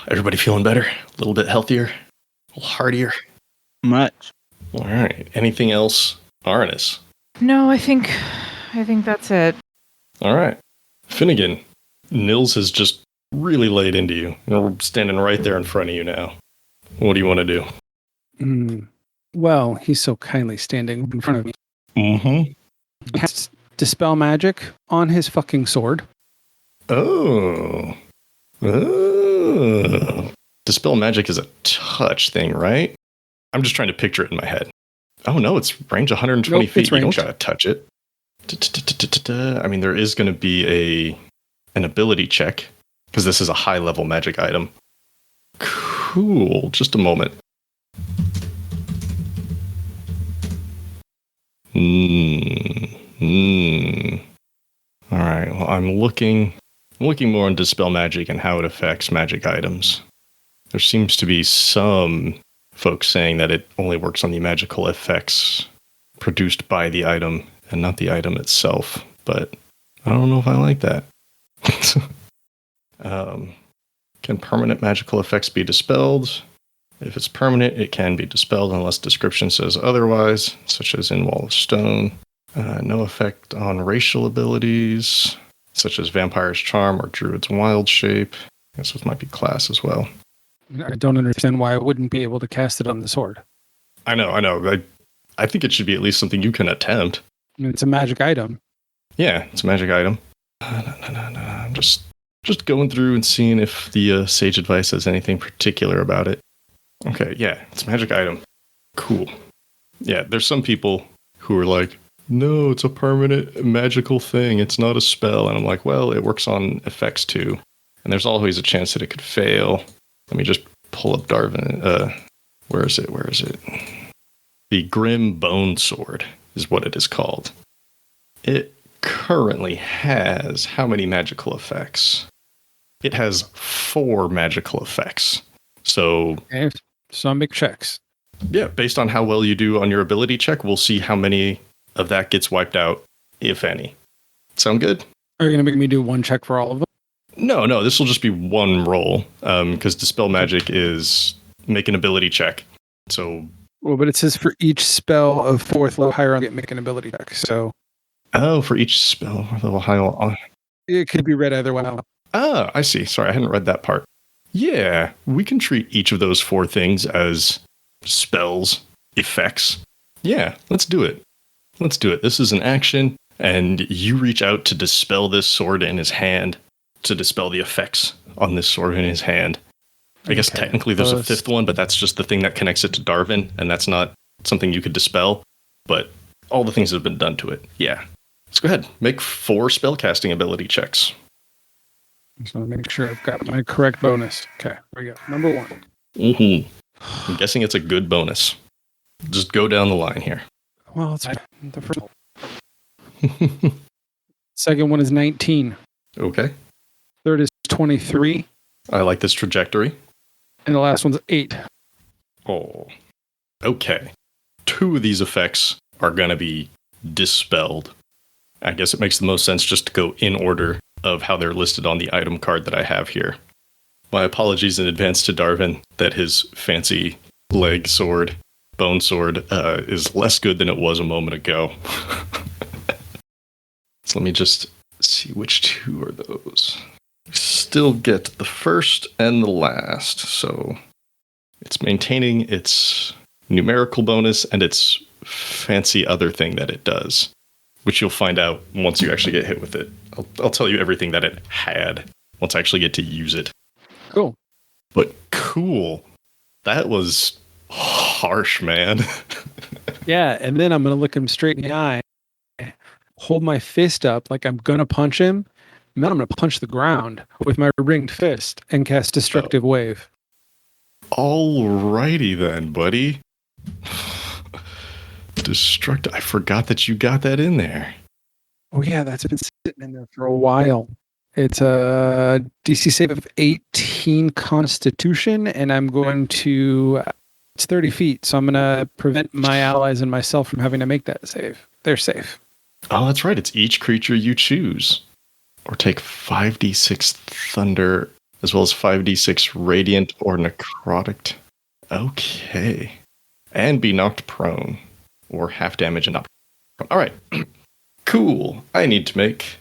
Everybody feeling better? A little bit healthier? A little heartier? Much. All right. Anything else, Arannis? No, I think that's it. All right. Finnigan, Nils has just really laid into you. We're standing right there in front of you now. What do you want to do? Well, he's so kindly standing in front of me. Mm-hmm. Casts Dispel Magic on his fucking sword. Oh. Dispel Dispel Magic is a touch thing, right? I'm just trying to picture it in my head. Oh no, it's range 120 feet. You don't gotta touch it. I mean, there is going to be an ability check because this is a high level magic item. Cool. Just a moment. All right. Well, I'm looking more on Dispel Magic and how it affects magic items. There seems to be some folks saying that it only works on the magical effects produced by the item and not the item itself, but I don't know if I like that. Can permanent magical effects be dispelled? If it's permanent, it can be dispelled unless description says otherwise, such as in Wall of Stone. No effect on racial abilities, such as Vampire's Charm or Druid's Wild Shape. I guess this might be class as well. I don't understand why I wouldn't be able to cast it on the sword. I know. I think it should be at least something you can attempt. I mean, it's a magic item. Yeah, it's a magic item. I'm just going through and seeing if the Sage Advice has anything particular about it. Okay, yeah, it's a magic item. Cool. Yeah, there's some people who are like, no, it's a permanent magical thing. It's not a spell. And I'm like, well, it works on effects too. And there's always a chance that it could fail. Let me just pull up Darvin. Where is it? The Grim Bone Sword is what it is called. It currently has how many magical effects? It has 4 magical effects. So, okay, some big checks. Yeah, based on how well you do on your ability check, we'll see how many of that gets wiped out, if any. Sound good? Are you going to make me do 1 check for all of them? No, this will just be 1 roll, because Dispel Magic is make an ability check. So, well, but it says for each spell of 4th level higher, I'll get make an ability check. So, for each spell level higher, it could be read either way. Ah, I see. Sorry, I hadn't read that part. Yeah, we can treat each of those 4 things as spells, effects. Yeah, let's do it. This is an action, and you reach out to dispel this sword in his hand, to dispel the effects on this sword in his hand. I guess technically there's a 5th one, but that's just the thing that connects it to Darvin, and that's not something you could dispel. But all the things that have been done to it. Yeah. Let's go ahead. Make 4 spellcasting ability checks. Just want to make sure I've got my correct bonus. Okay, here we go. Number 1. Mm-hmm. I'm guessing it's a good bonus. Just go down the line here. Well, it's the first one. Second one is 19. Okay. Third is 23. I like this trajectory. And the last one's 8. Oh. Okay. 2 of these effects are going to be dispelled. I guess it makes the most sense just to go in order of how they're listed on the item card that I have here. My apologies in advance to Darvin that his fancy leg sword, bone sword, is less good than it was a moment ago. So let me just see which 2 are those. Still get the first and the last, so it's maintaining its numerical bonus and its fancy other thing that it does, which you'll find out once you actually get hit with it. I'll tell you everything that it had once I actually get to use it. Cool. But cool. That was harsh, man. Yeah, and then I'm going to look him straight in the eye, hold my fist up like I'm going to punch him, and then I'm going to punch the ground with my ringed fist and cast Destructive Wave. Alrighty then, buddy. I forgot that you got that in there. Oh yeah, that's been sitting in there for a while. It's a DC save of 18 Constitution, and I'm going to... It's 30 feet, so I'm going to prevent my allies and myself from having to make that save. They're safe. Oh, that's right. It's each creature you choose. Or take 5d6 thunder, as well as 5d6 radiant or necrotic. Okay. And be knocked prone. Or half damage and knocked prone. All right. Cool. I need to make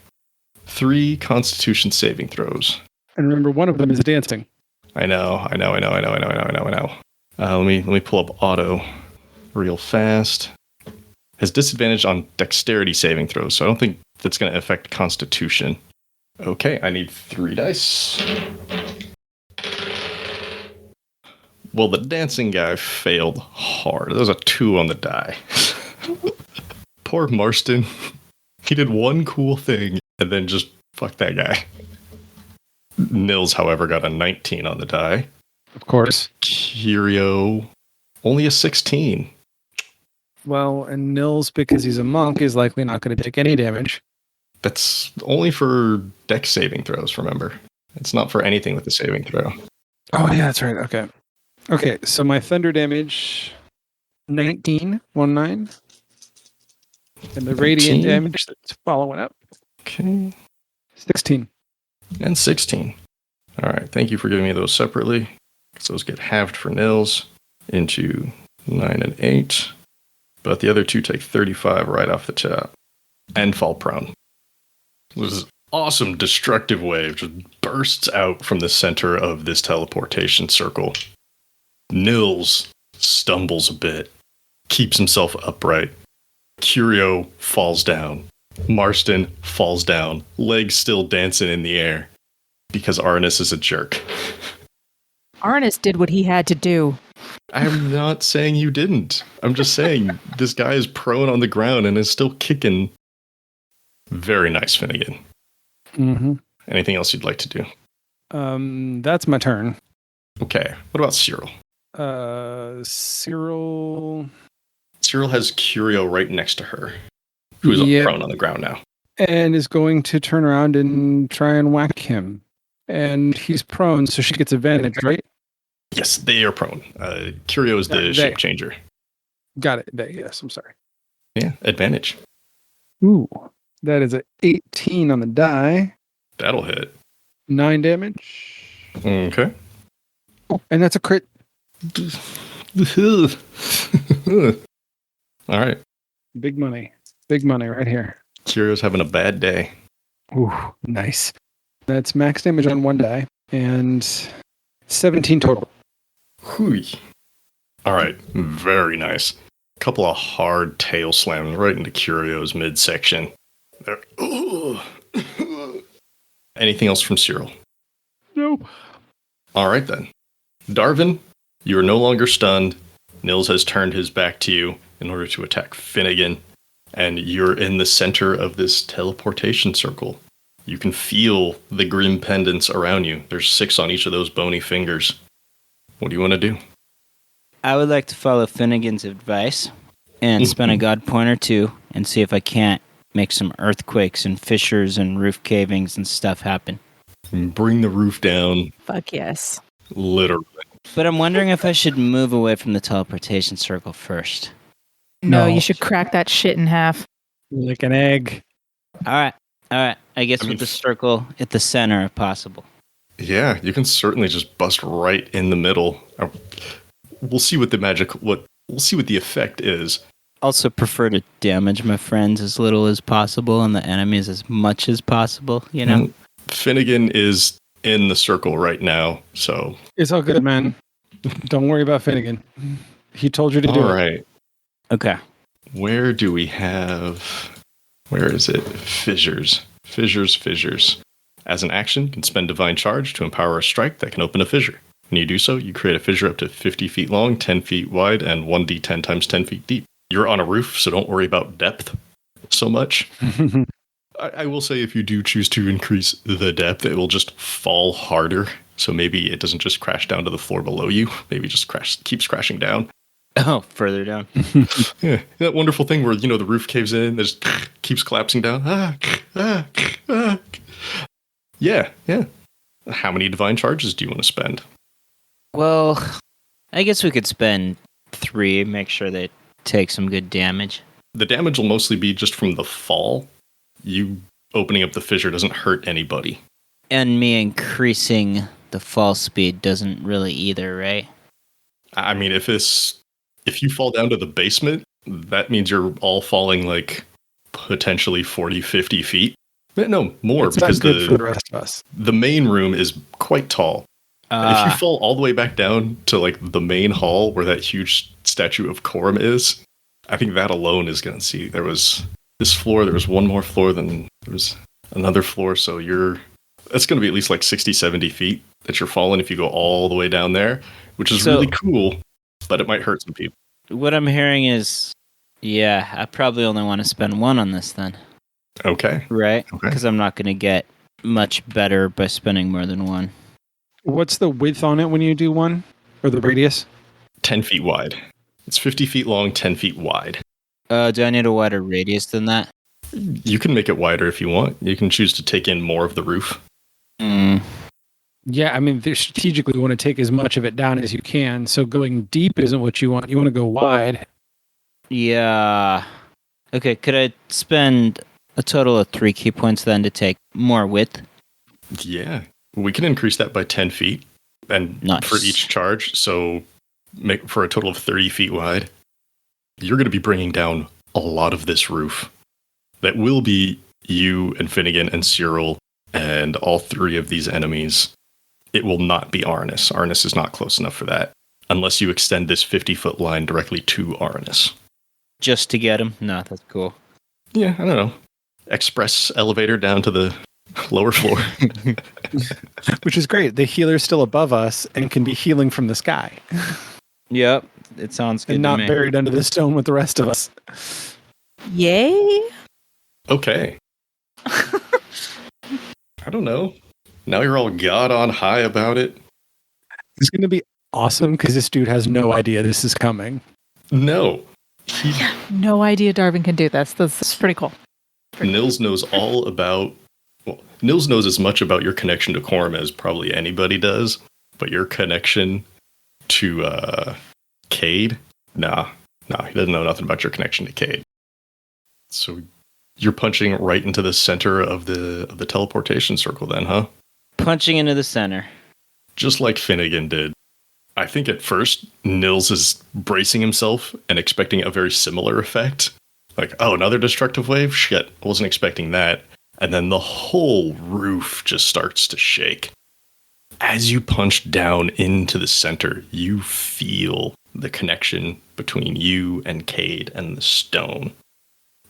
3 Constitution saving throws. And remember, one of them is dancing. I know. Let me pull up auto real fast. Has disadvantage on dexterity saving throws, so I don't think that's going to affect Constitution. Okay, I need 3 dice. Well, the dancing guy failed hard. There was a 2 on the die. Poor Marston. He did one cool thing and then just fuck that guy. Nils, however, got a 19 on the die. Of course. Curio, only a 16. Well, and Nils, because he's a monk, is likely not going to take any damage. That's only for dex saving throws, remember. It's not for anything with the saving throw. Oh, yeah, that's right. Okay. Okay, so my thunder damage, 19, 19. And the radiant 19. damage that's following up, Okay. 16. And 16. All right, thank you for giving me those separately. So those get halved for Nils into 9 and 8. But the other 2 take 35 right off the top and fall prone. This awesome destructive wave just bursts out from the center of this teleportation circle. Nils stumbles a bit, keeps himself upright. Curio falls down. Marston falls down, legs still dancing in the air, because Arannis is a jerk. Arannis did what he had to do. I'm not saying you didn't. I'm just saying this guy is prone on the ground and is still kicking. Very nice, Finnigan. Mm-hmm. Anything else you'd like to do? That's my turn. Okay. What about Cyril? Cyril... Cyril has Curio right next to her, who's prone on the ground now. And is going to turn around and try and whack him. And he's prone, so she gets advantage, right? Yes, they are prone. Curio is the shape changer. Got it. Yes, I'm sorry. Yeah, advantage. Ooh, that is an 18 on the die. That'll hit. 9 damage. Okay. And that's a crit. All right. Big money. Big money right here. Curio's having a bad day. Ooh, nice. That's max damage on 1 die. And 17 total. Hui. All right. Very nice. Couple of hard tail slams right into Curio's midsection. There. Anything else from Cyril? No. All right, then. Darvin, you are no longer stunned. Nils has turned his back to you in order to attack Finnigan, and you're in the center of this teleportation circle. You can feel the grim pendants around you. There's 6 on each of those bony fingers. What do you want to do? I would like to follow Finnegan's advice and spend a god point or 2 and see if I can't make some earthquakes and fissures and roof cavings and stuff happen. Bring the roof down. Fuck yes. Literally. But I'm wondering if I should move away from the teleportation circle first. No, you should crack that shit in half. Like an egg. All right. I guess with the circle at the center if possible. Yeah, you can certainly just bust right in the middle. We'll see what we'll see what the effect is. Also prefer to damage my friends as little as possible and the enemies as much as possible, you know? Finnigan is in the circle right now, so... It's all good, man. Don't worry about Finnigan. He told you to do it. All right. Okay. Where is it? Fissures. As an action, you can spend Divine Charge to empower a strike that can open a fissure. When you do so, you create a fissure up to 50 feet long, 10 feet wide, and 1d10 times 10 feet deep. You're on a roof, so don't worry about depth so much. I will say if you do choose to increase the depth, it will just fall harder. So maybe it doesn't just crash down to the floor below you. Maybe it just keeps crashing down. Oh, further down. Yeah, that wonderful thing where, the roof caves in, it just keeps collapsing down. Yeah. How many Divine Charges do you want to spend? Well, I guess we could spend 3, make sure they take some good damage. The damage will mostly be just from the fall. You opening up the fissure doesn't hurt anybody. And me increasing the fall speed doesn't really either, right? I mean, if you fall down to the basement, that means you're all falling like potentially 40, 50 feet. No, more, it's because not good for the rest of us. The main room is quite tall. If you fall all the way back down to like the main hall where that huge statue of Koram is, I think that alone is going to see. There was this floor, there was one more floor, then there was another floor, so it's going to be at least like 60, 70 feet that you're falling if you go all the way down there, which is really cool, but it might hurt some people. What I'm hearing is, yeah, I probably only want to spend 1 on this then. Okay. Right? Okay. Because I'm not going to get much better by spending more than 1. What's the width on it when you do 1? Or the radius? 10 feet wide. It's 50 feet long, 10 feet wide. Do I need a wider radius than that? You can make it wider if you want. You can choose to take in more of the roof. Yeah, I mean, strategically, you want to take as much of it down as you can. So going deep isn't what you want. You want to go wide. Yeah. Okay, could I spend a total of 3 key points then to take more width? Yeah. We can increase that by 10 feet and for each charge. So make for a total of 30 feet wide. You're going to be bringing down a lot of this roof. That will be you and Finnigan and Cyril and all 3 of these enemies. It will not be Arannis. Arannis is not close enough for that. Unless you extend this 50-foot line directly to Arannis. Just to get him? No, that's cool. Yeah, I don't know. Express elevator down to the lower floor. Which is great. The healer's still above us and can be healing from the sky. Yep, it sounds good and to not me. buried under the stone with the rest of us. Yay! Okay. I don't know. Now you're all god on high about it. It's going to be awesome because this dude has no idea this is coming. No. No idea Darvin can do this. This is pretty cool. Nils knows all about... Well, Nils knows as much about your connection to Koram as probably anybody does. But your connection to Cade? Nah, he doesn't know nothing about your connection to Cade. So you're punching right into the center of the teleportation circle then, huh? Punching into the center. Just like Finnigan did. I think at first, Nils is bracing himself and expecting a very similar effect. Like, oh, another destructive wave? Shit, I wasn't expecting that. And then the whole roof just starts to shake. As you punch down into the center, you feel the connection between you and Cade and the stone.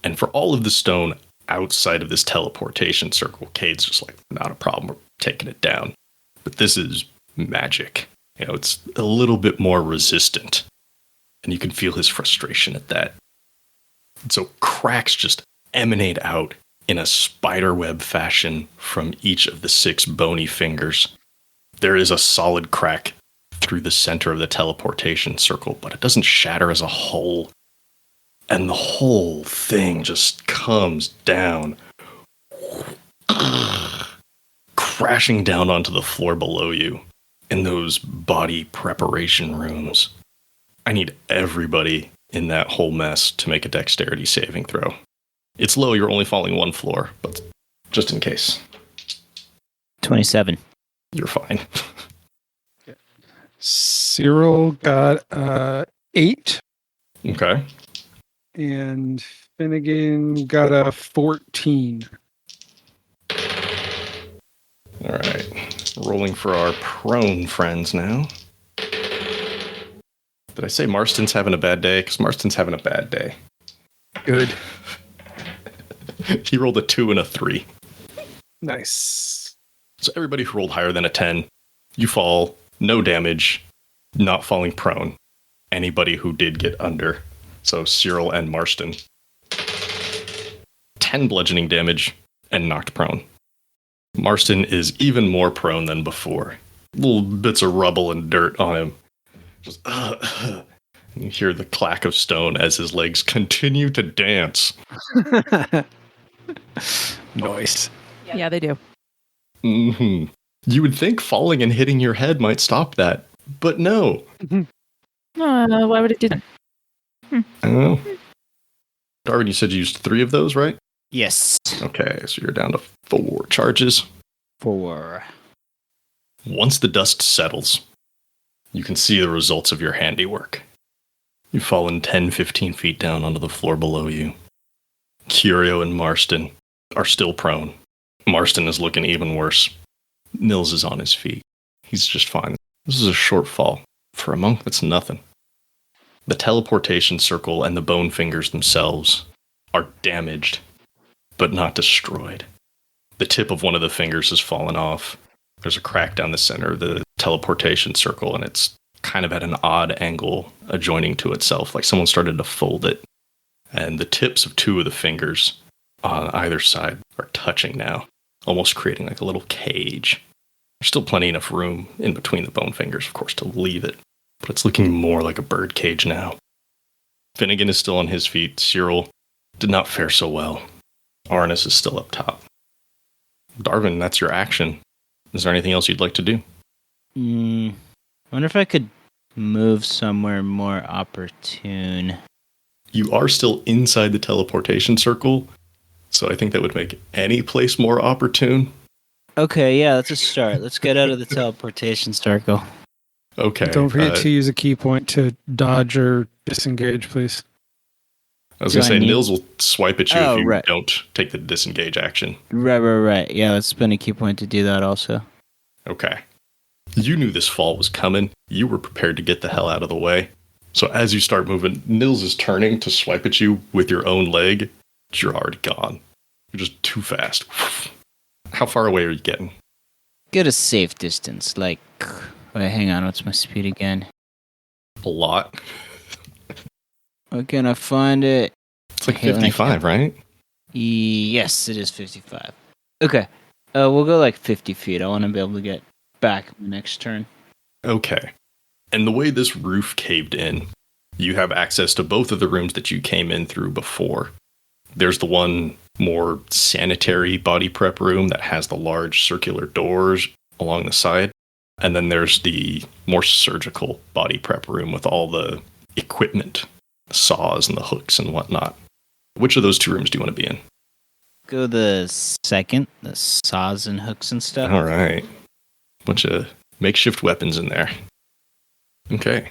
And for all of the stone outside of this teleportation circle, Cade's just like, not a problem, we're taking it down. But this is magic. You know, it's a little bit more resistant. And you can feel his frustration at that. And so cracks just emanate out in a spiderweb fashion from each of the 6 bony fingers. There is a solid crack through the center of the teleportation circle, but it doesn't shatter as a whole. And the whole thing just comes down, crashing down onto the floor below you in those body preparation rooms. I need everybody in that whole mess to make a dexterity saving throw. It's low, you're only falling 1 floor, but just in case. 27. You're fine. Cyril got 8. Okay. And Finnigan got a 14. All right. Rolling for our prone friends now. Did I say Marston's having a bad day? Because Marston's having a bad day. Good. He rolled a 2 and a 3. Nice. So everybody who rolled higher than a 10, you fall, no damage, not falling prone. Anybody who did get under, so Cyril and Marston, 10 bludgeoning damage and knocked prone. Marston is even more prone than before. Little bits of rubble and dirt on him. Just, and you hear the clack of stone as his legs continue to dance. Nice. Yeah, they do. Mm-hmm. You would think falling and hitting your head might stop that, but no. Why would it do that? I don't know. Darvin, you said you used 3 of those, right? Yes. Okay, so you're down to 4 charges. 4. Once the dust settles, you can see the results of your handiwork. You've fallen 10, 15 feet down onto the floor below you. Curio and Marston are still prone. Marston is looking even worse. Nils is on his feet. He's just fine. This is a short fall. For a monk, that's nothing. The teleportation circle and the bone fingers themselves are damaged, but not destroyed. The tip of one of the fingers has fallen off. There's a crack down the center of the teleportation circle, and it's kind of at an odd angle adjoining to itself, like someone started to fold it. And the tips of 2 of the fingers on either side are touching now, almost creating like a little cage. There's still plenty enough room in between the bone fingers, of course, to leave it, but it's looking more like a bird cage now. Finnigan is still on his feet. Cyril did not fare so well. Arannis is still up top. Darvin, that's your action. Is there anything else you'd like to do? I wonder if I could move somewhere more opportune. You are still inside the teleportation circle, so I think that would make any place more opportune. Okay, yeah, that's a start. Let's get out of the teleportation circle. Okay. Don't forget to use a key point to dodge or disengage, please. I was going to say, need... Nils will swipe at you if you right. don't take the disengage action. Right. Yeah, let's spend a key point to do that also. Okay. You knew this fall was coming. You were prepared to get the hell out of the way. So as you start moving, Nils is turning to swipe at you with your own leg. But you're already gone. You're just too fast. How far away are you getting? Get a safe distance. Like, wait, hang on. What's my speed again? A lot. Where can I find it? It's like 55, right? Yes, it is 55. Okay. We'll go like 50 feet. I want to be able to get back next turn. Okay. And the way this roof caved in, you have access to both of the rooms that you came in through before. There's the one more sanitary body prep room that has the large circular doors along the side. And then there's the more surgical body prep room with all the equipment, the saws and the hooks and whatnot. Which of those 2 rooms do you want to be in? Go the second, the saws and hooks and stuff. All right. Bunch of makeshift weapons in there. Okay.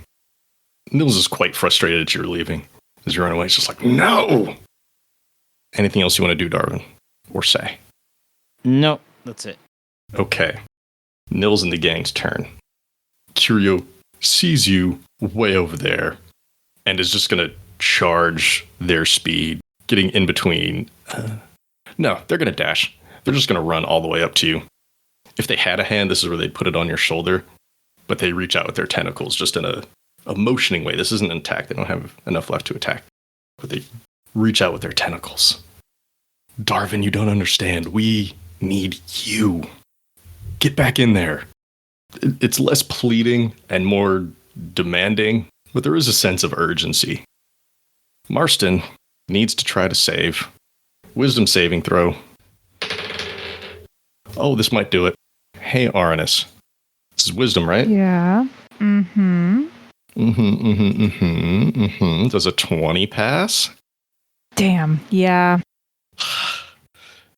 Nils is quite frustrated that you're leaving. As you run away, it's just like, no! Anything else you want to do, Darvin? Or say? Nope, that's it. Okay. Nils and the gang's turn. Curio sees you way over there and is just going to charge their speed, getting in between. No, they're going to dash. They're just going to run all the way up to you. If they had a hand, this is where they'd put it on your shoulder, but they reach out with their tentacles just in a motioning way. This isn't an attack. They don't have enough left to attack, but they reach out with their tentacles. Darvin, you don't understand. We need you. Get back in there. It's less pleading and more demanding, but there is a sense of urgency. Marston needs to try to save. Wisdom saving throw. Oh, this might do it. Hey, Arannis. This is wisdom, right? Yeah. Does a 20 pass? Damn. Yeah.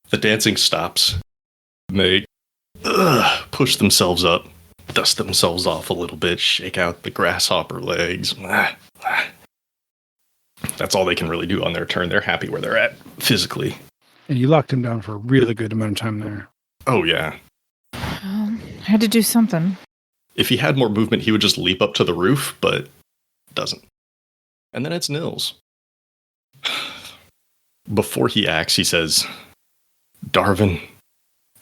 The dancing stops. They push themselves up, dust themselves off a little bit, shake out the grasshopper legs. That's all they can really do on their turn. They're happy where they're at physically. And you locked him down for a really good amount of time there. Oh, yeah. I had to do something. If he had more movement, he would just leap up to the roof, but doesn't. And then it's Nils. Before he acts, he says, Darvin, you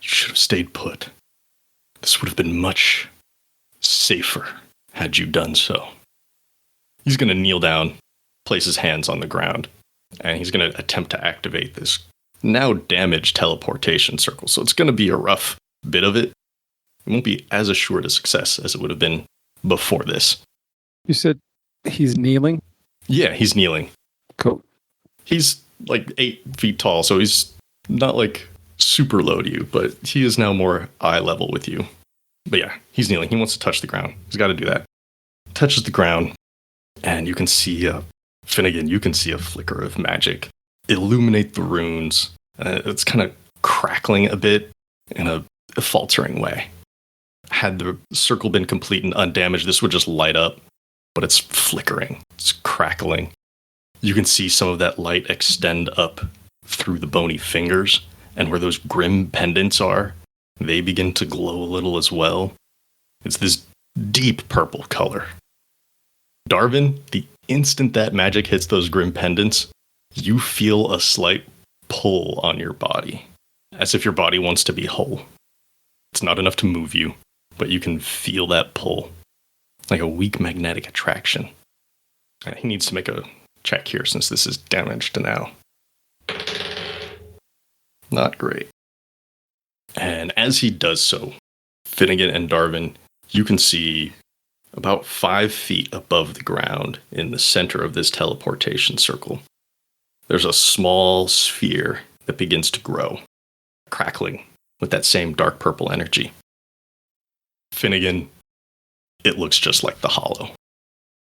should have stayed put. This would have been much safer had you done so. He's going to kneel down, place his hands on the ground, and he's going to attempt to activate this now damaged teleportation circle. So it's going to be a rough bit of it. It won't be as assured a success as it would have been before this. You said he's kneeling? Yeah, he's kneeling. Cool. He's like 8 feet tall, so he's not like super low to you, but he is now more eye level with you. But yeah, he's kneeling. He wants to touch the ground. He's got to do that. Touches the ground, and you can see Finnigan, you can see a flicker of magic illuminate the runes. It's kind of crackling a bit in a faltering way. Had the circle been complete and undamaged, this would just light up, but it's flickering. It's crackling. You can see some of that light extend up through the bony fingers, and where those grim pendants are, they begin to glow a little as well. It's this deep purple color. Darvin, the instant that magic hits those grim pendants, you feel a slight pull on your body, as if your body wants to be whole. It's It's not enough to move you, but you can feel that pull, like a weak magnetic attraction. He needs to make a check here since this is damaged now. Not great. And as he does so, Finnigan and Darvin, you can see about 5 feet above the ground in the center of this teleportation circle. There's a small sphere that begins to grow, crackling with that same dark purple energy. Finnigan, it looks just like the Hollow.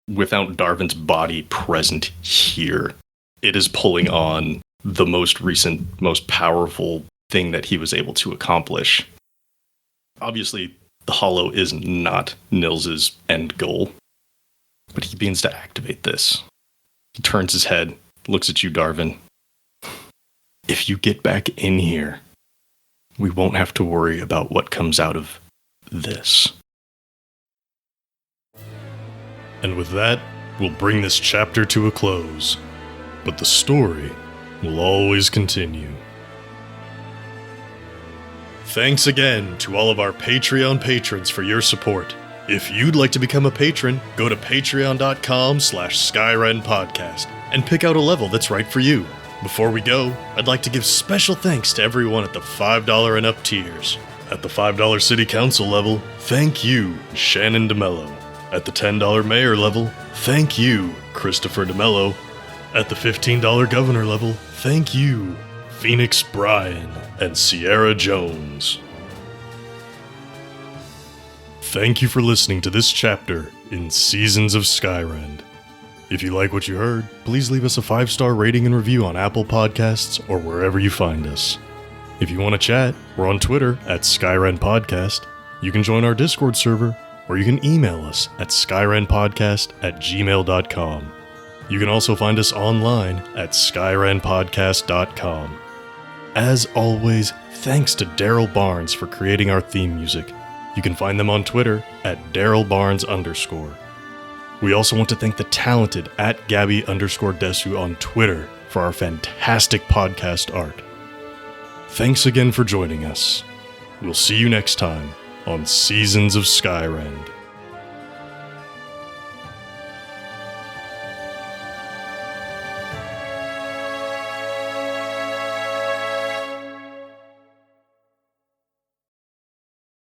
Without Darvin's body present here, it is pulling on the most recent, most powerful thing that he was able to accomplish. Obviously, the Hollow is not Nils's end goal, but he begins to activate this. He turns his head, looks at you, Darvin. If you get back in here, we won't have to worry about what comes out of this. And with that, we'll bring this chapter to a close. But the story will always continue. Thanks again to all of our Patreon patrons for your support. If you'd like to become a patron, go to patreon.com/Skyrend podcast and pick out a level that's right for you. Before we go, I'd like to give special thanks to everyone at the $5 and up tiers. At the $5 City Council level, thank you, Shannon DeMello. At the $10 Mayor level, thank you, Christopher DeMello. At the $15 Governor level, thank you, Phoenix Bryan and Sierra Jones. Thank you for listening to this chapter in Seasons of Skyrend. If you like what you heard, please leave us a 5-star rating and review on Apple Podcasts or wherever you find us. If you want to chat, we're on Twitter at Skyrend Podcast. You can join our Discord server, or you can email us at skyrendpodcast@gmail.com. You can also find us online at skyrendpodcast.com. As always, thanks to Daryl Barnes for creating our theme music. You can find them on Twitter at DarylBarnes_. We also want to thank the talented at Gabby_Desu on Twitter for our fantastic podcast art. Thanks again for joining us. We'll see you next time on Seasons of Skyrend.